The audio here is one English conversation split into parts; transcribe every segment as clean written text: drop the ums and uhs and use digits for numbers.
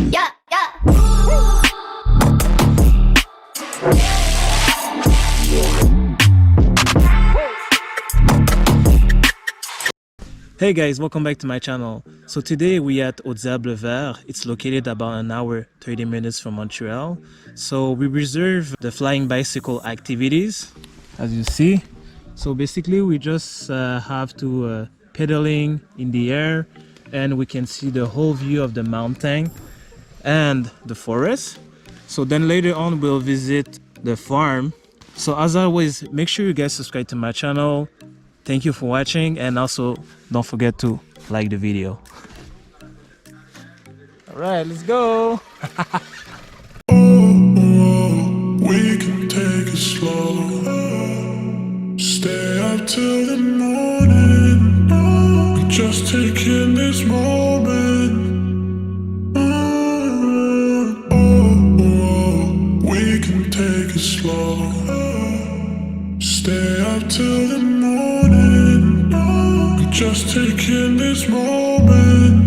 Yeah, yeah. Hey guys, welcome back to my channel. So today we at Au Diable Vert. It's located about an hour 30 minutes from Montreal. So we reserve the flying bicycle activities, as you see. So basically we just have to pedaling in the air, and we can see the whole view of the mountain and the forest. So then later on we'll visit the farm. So as always, make sure you guys subscribe to my channel. Thank you for watching, and also don't forget to like the video. All right, let's go. We can take it slow. Stay up till the morning. I'm just taking this moment. We can take it slow. Stay up till the morning. I'm just taking this moment.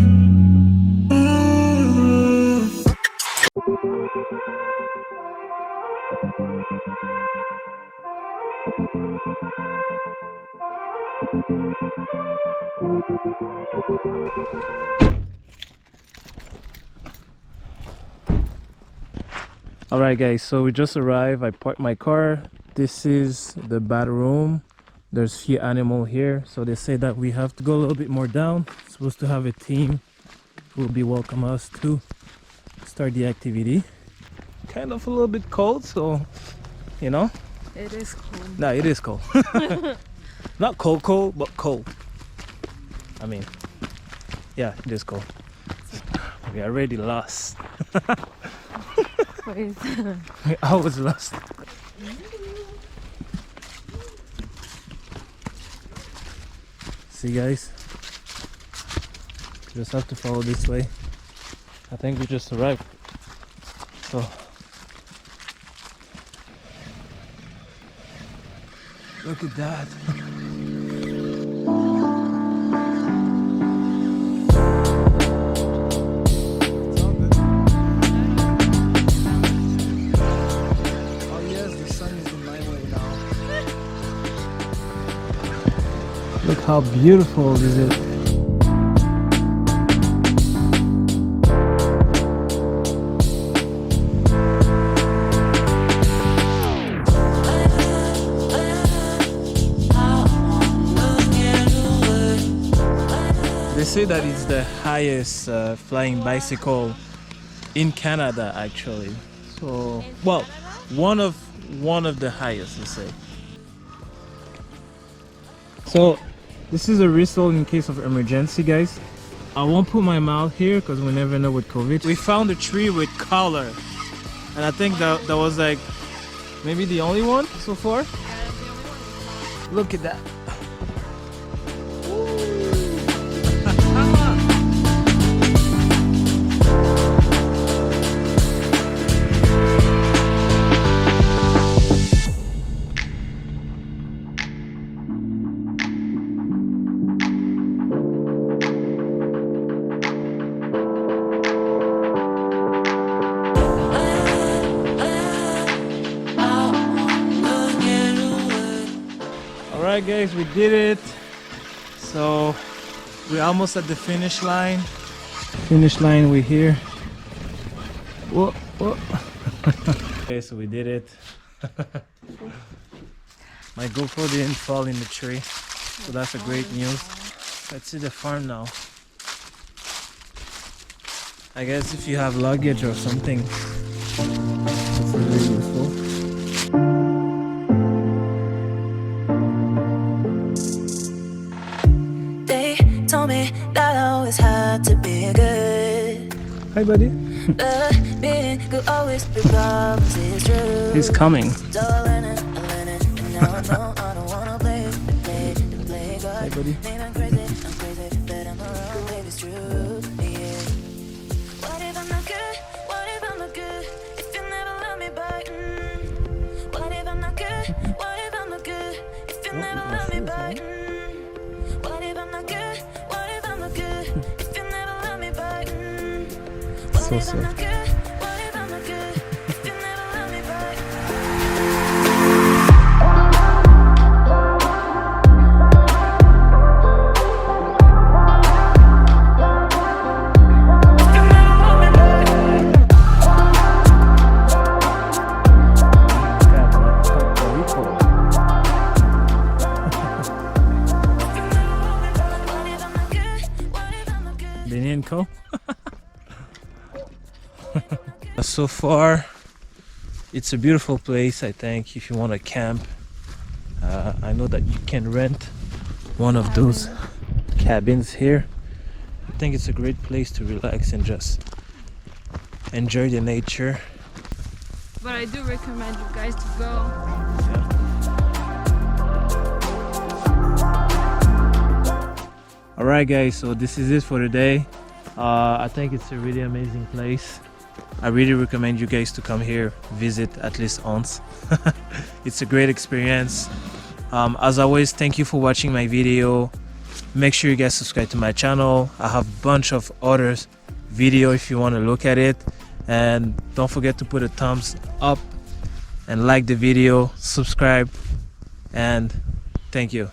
All right, guys. So we just arrived. I parked my car. This is the bathroom. There's few animal here, so they say that we have to go a little bit more down. Supposed to have a team who will be welcome us to start the activity. Kind of a little bit cold, so you know. It is cold. No, it is cold. Not cold, but cold. I mean, yeah, it is cold. We are already lost. Wait. I was lost. See, guys, just have to follow this way. I think we just arrived. So look at that. Oh yes, the sun is in my way now. Look how beautiful is it. They say that it's the highest flying bicycle in Canada, actually. So, well, one of the highest, they say. So, this is a whistle in case of emergency, guys. I won't put my mouth here because we never know with COVID. We found a tree with color, and I think that was like maybe the only one so far. Look at that. Alright guys, we did it. So we're almost at the finish line. We're here. Whoa, whoa. Okay, so we did it. My GoPro didn't fall in the tree, so that's a great news. Let's see the farm now. I guess if you have luggage or something, it's really useful. Told me that I always had to be good. Hi, buddy. Being good always be problems is true. He's coming. So I learned it, and now I know I don't wanna play God. Hi, buddy. Maybe I'm crazy, but I'm around, baby, it's true. Yeah. What if I'm not good? What if I'm not good? If you never love me back. What if I'm not good? What if I'm not good? If you never love me back. What if I'm not good? What if I'm not good? If you never love me back. so if I'm sad. not good? What if I'm not good? If you never love me back. What if I'm not good? What if I'm not good? Benenko. So far, it's a beautiful place. I think if you want to camp, I know that you can rent one of those cabins here. I think it's a great place to relax and just enjoy the nature. But I do recommend you guys to go. Alright guys, so this is it for today. I think it's a really amazing place. I really recommend you guys to come here, visit at least once. It's a great experience. As always, thank you for watching my video. Make sure you guys subscribe to my channel. I have a bunch of other video if you want to look at it. And don't forget to put a thumbs up and like the video, subscribe, and thank you.